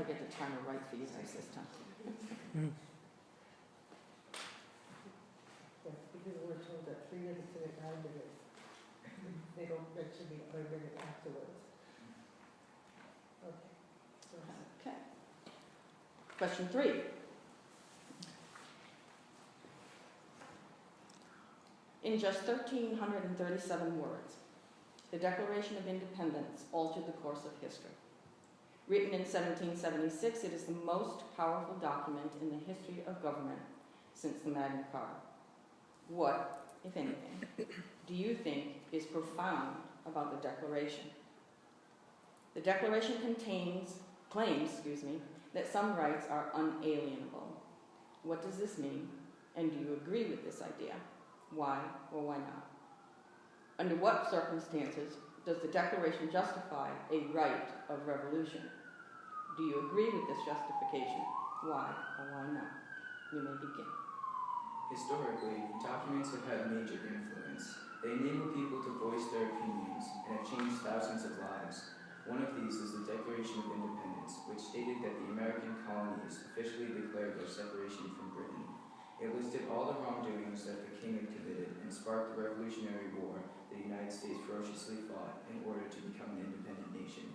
never get the time to write for you guys this time. Yes, because we're told that 3 minutes in a guide minutes, they don't mention the other minute afterwards. Okay. So, Okay. Question 3. In just 1,337 words, the Declaration of Independence altered the course of history. Written in 1776, it is the most powerful document in the history of government since the Magna Carta. What, if anything, do you think is profound about the Declaration? The Declaration claims that some rights are unalienable. What does this mean, and do you agree with this idea? Why or why not? Under what circumstances does the Declaration justify a right of revolution? Do you agree with this justification? Why or why not? You may begin. Historically, documents have had major influence. They enable people to voice their opinions and have changed thousands of lives. One of these is the Declaration of Independence, which stated that the American colonies officially declared their separation from Britain. It listed all the wrongdoings that the king had committed and sparked the Revolutionary War the United States ferociously fought in order to become an independent nation.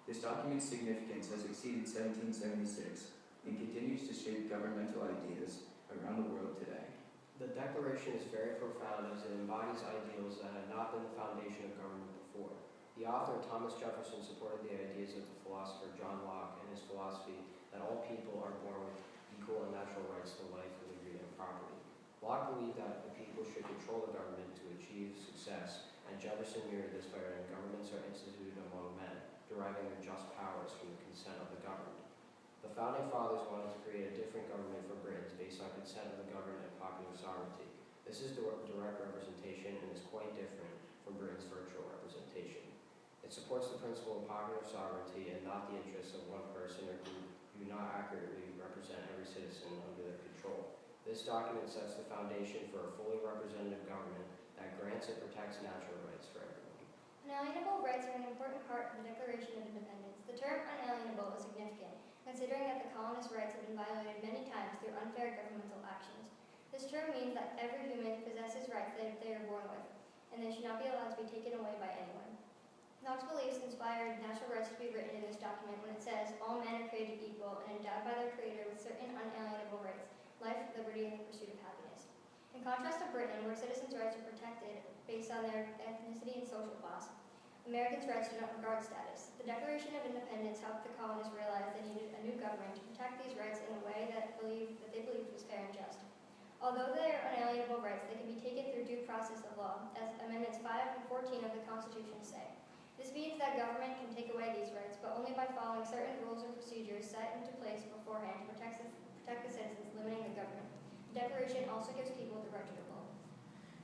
This document's significance has exceeded 1776 and continues to shape governmental ideas around the world today. The Declaration is very profound as it embodies ideals that had not been the foundation of government before. The author, Thomas Jefferson, supported the ideas of the philosopher John Locke and his philosophy that all people are born with equal and natural rights to life, liberty, and property. Locke believed that the people should control the government to achieve success, and Jefferson mirrored this by writing, "Governments are instituted among men, deriving their just powers from the consent of the governed." The Founding Fathers wanted to create a different government for Britons based on consent of the governed and popular sovereignty. This is direct representation and is quite different from Britain's virtual representation. It supports the principle of popular sovereignty and not the interests of one person or group who do not accurately represent every citizen under their control. This document sets the foundation for a fully representative government that grants and protects natural rights for everyone. Unalienable rights are an important part of the Declaration of Independence. The term unalienable is significant, considering that the colonists' rights have been violated many times through unfair governmental actions. This term means that every human possesses rights that they are born with, and they should not be allowed to be taken away by anyone. Knox beliefs inspired natural rights to be written in this document when it says, "All men are created equal and endowed by their Creator with certain unalienable rights, life, liberty, and the pursuit of happiness." In contrast to Britain, where citizens' rights are protected based on their ethnicity and social class, Americans' rights do not regard status. The Declaration of Independence helped the colonists realize they needed a new government to protect these rights in a way that they believed was fair and just. Although they are unalienable rights, they can be taken through due process of law, as Amendments 5 and 14 of the Constitution say. This means that government can take away these rights, but only by following certain rules and procedures set into place beforehand to protect the citizens, limiting the government. The Declaration also gives people the right to vote.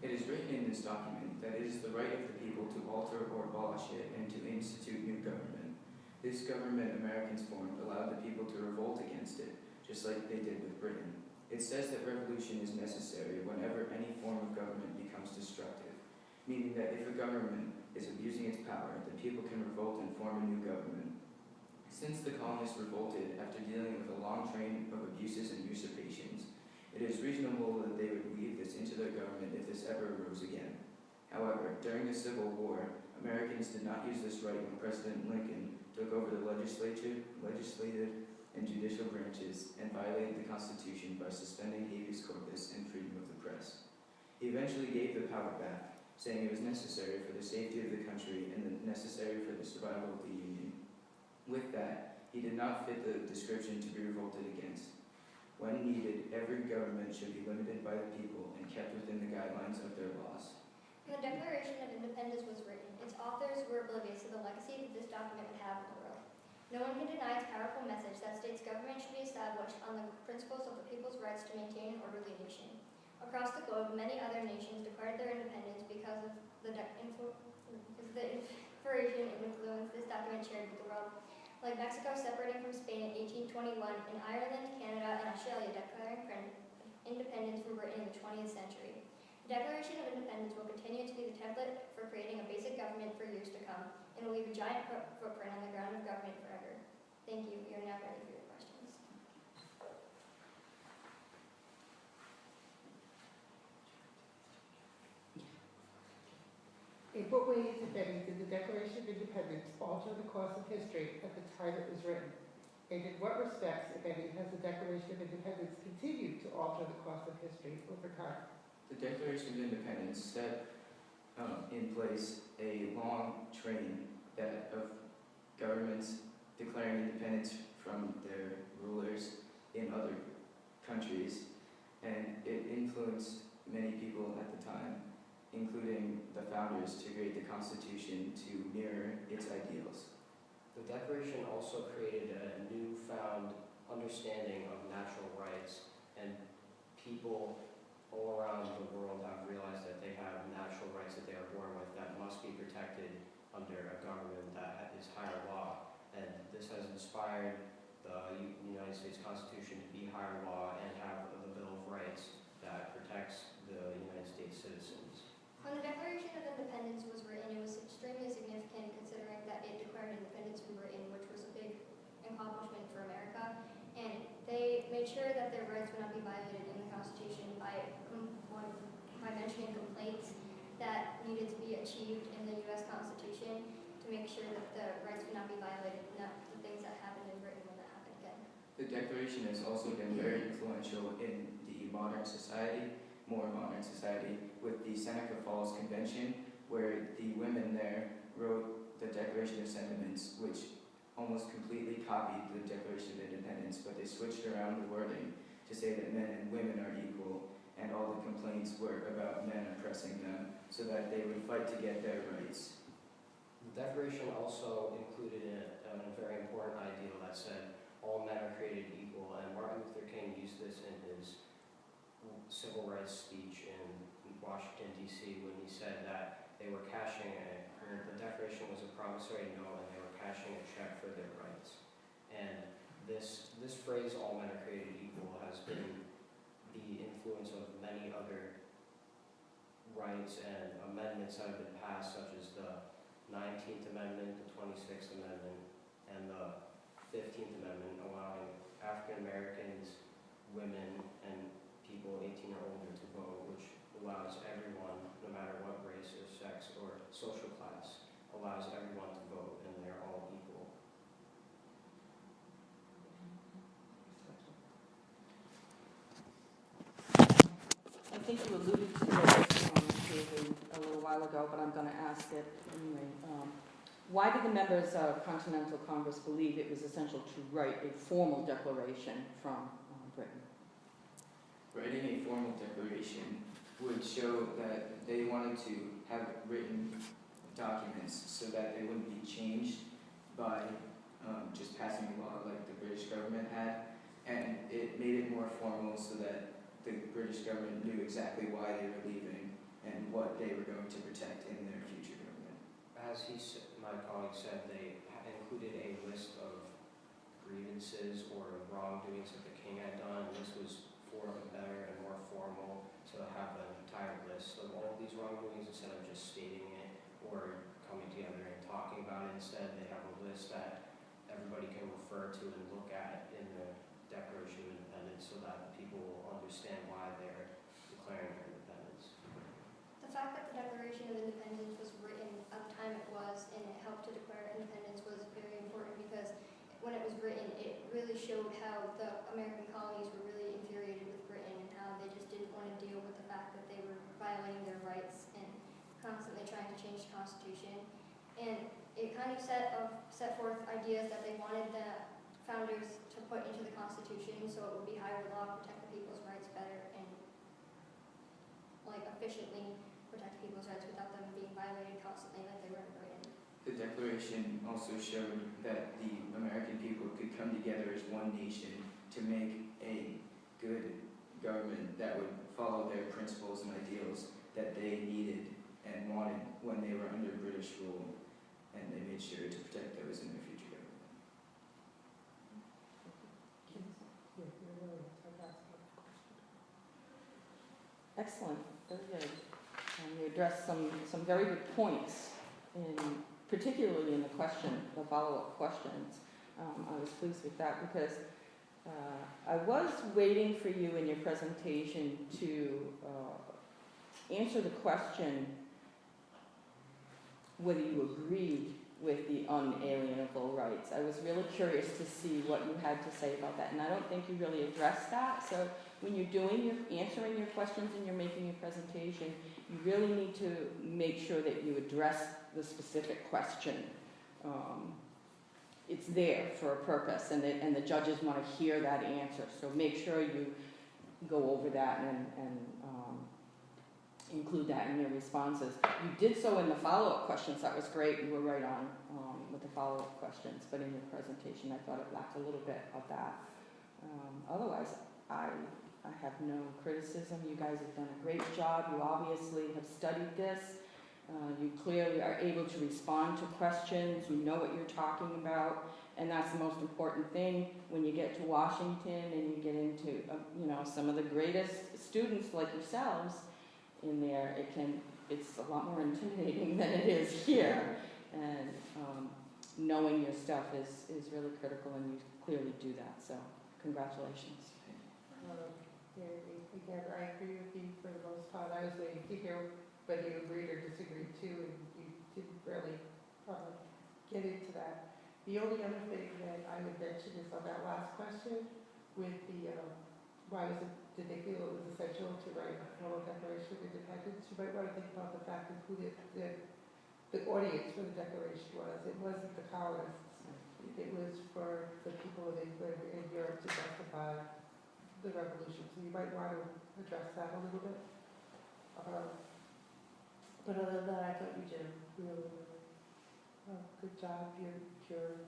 It is written in this document that it is the right of the people to alter or abolish it and to institute new government. This government Americans formed allowed the people to revolt against it, just like they did with Britain. It says that revolution is necessary whenever any form of government becomes destructive, meaning that if a government is abusing its power, the people can revolt and form a new government. Since the colonists revolted after dealing with a long train of abuses and usurpations, it is reasonable that they would weave this into their government if this ever arose again. However, during the Civil War, Americans did not use this right when President Lincoln took over the legislative, and judicial branches and violated the Constitution by suspending habeas corpus and freedom of the press. He eventually gave the power back, saying it was necessary for the safety of the country and necessary for the survival of the Union. With that, he did not fit the description to be revolted against. When needed, every government should be limited by the people and kept within the guidelines of their laws. When the Declaration of Independence was written, its authors were oblivious to the legacy that this document would have in the world. No one can deny its powerful message that states government should be established on the principles of the people's rights to maintain an orderly nation. Across the globe, many other nations declared their independence because of the inspiration and influence this document shared with the world, like Mexico separating from Spain in 1821, and Ireland, Canada, and Australia declaring independence from Britain in the 20th century. The Declaration of Independence will continue to be the template for creating a basic government for years to come, and will leave a giant footprint on the ground of government forever. Thank you. We are now ready for your questions. In what ways, if any, did the Declaration of Independence alter the course of history at the time it was written? And in what respects, if any, has the Declaration of Independence continued to alter the course of history over time? The Declaration of Independence set in place a long train of governments declaring independence from their rulers in other countries, and it influenced many people at the time, including the founders, to create the Constitution to mirror its ideals. The Declaration also created a newfound understanding of natural rights, and people all around the world have realized that they have natural rights that they are born with that must be protected under a government that is higher law. And this has inspired the United States Constitution to be higher law and have the Bill of Rights that protects the United States citizens. When the Declaration of Independence was written, it was extremely significant considering that it declared independence from Britain, which was a big accomplishment for America. And they made sure that their rights would not be violated in the Constitution by mentioning complaints that needed to be achieved in the U.S. Constitution to make sure that the rights would not be violated and not the things that happened in Britain when that happened again. The Declaration has also been very influential in the modern society, more modern society, with the Seneca Falls Convention, where the women there wrote the Declaration of Sentiments, which almost completely copied the Declaration of Independence, but they switched around the wording to say that men and women are equal, and all the complaints were about men oppressing them, so that they would fight to get their rights. The Declaration also included a very important ideal that said all men are created equal, and Martin Luther King used this in his civil rights speech in Washington, D.C., when he said that they were the Declaration was a promissory note, and they were cashing a check for their rights. And this phrase, all men are created equal, has been the influence of many other rights and amendments that have been passed, such as the 19th Amendment, the 26th Amendment, and the 15th Amendment, allowing African Americans, women, and people 18 or older to vote, which allows everyone, no matter what race or sex or social class, allows everyone to vote, and they're all equal. I think you alluded to this a little while ago, but I'm going to ask it anyway. Why did the members of Continental Congress believe it was essential to write a formal declaration from Britain? Writing a formal declaration would show that they wanted to have written documents so that they wouldn't be changed by just passing a law like the British government had, and it made it more formal so that the British government knew exactly why they were leaving and what they were going to protect in their future government. As my colleague said, they included a list of grievances or wrongdoings that the king had done. This was for a better and more formal to have an entire list of all of these wrongdoings instead of just stating it or coming together and talking about it. Instead, they have a list that everybody can refer to and look at in the Declaration of Independence so that people will understand why they're declaring their independence. The fact that the Declaration of Independence was written at the time it was and it helped to declare independence was very important because when it was written, it really showed how the American colonies were really infuriated with Britain and how they just didn't want to deal with the fact that they were violating their rights and constantly trying to change the Constitution. And it kind of set forth ideas that they wanted the founders to put into the Constitution so it would be higher law, protect the people's rights better, and efficiently protect people's rights without them being violated constantly like they were in Britain. The Declaration also showed that the American people could come together as one nation to make a good government that would follow their principles and ideals that they needed and wanted when they were under British rule, and they made sure to protect those in their future government. Excellent, very good. You addressed some very good points, particularly in the follow-up questions. I was pleased with that because I was waiting for you in your presentation to answer the question whether you agreed with the unalienable rights. I was really curious to see what you had to say about that, and I don't think you really addressed that. So when you're answering your questions and you're making your presentation, you really need to make sure that you address the specific question. It's there for a purpose, and the judges want to hear that answer. So make sure you go over that and include that in your responses. You did so in the follow-up questions. That was great. You were right on with the follow-up questions, but in your presentation, I thought it lacked a little bit of that. Otherwise, I have no criticism. You guys have done a great job. You obviously have studied this. You clearly are able to respond to questions. You know what you're talking about, and that's the most important thing when you get to Washington and you get into some of the greatest students like yourselves in there. It's a lot more intimidating than it is here, and knowing your stuff is really critical, and you clearly do that. So congratulations. Again, I agree with you for the most part. I was waiting to hear whether you agreed or disagreed too, and you didn't really get into that. The only other thing that I would mention is on that last question with the why did they feel it was essential to write a formal Declaration of Independence? You might want to think about the fact of who the audience for the Declaration was. It wasn't the colonists. It was for the people of England and Europe to justify the revolution. So you might want to address that a little bit. But other than that, I thought you did a really good job. Your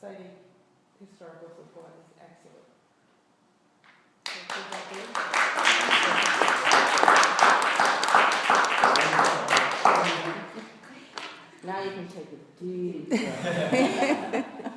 citing historical support is excellent. Now you can take a deep breath.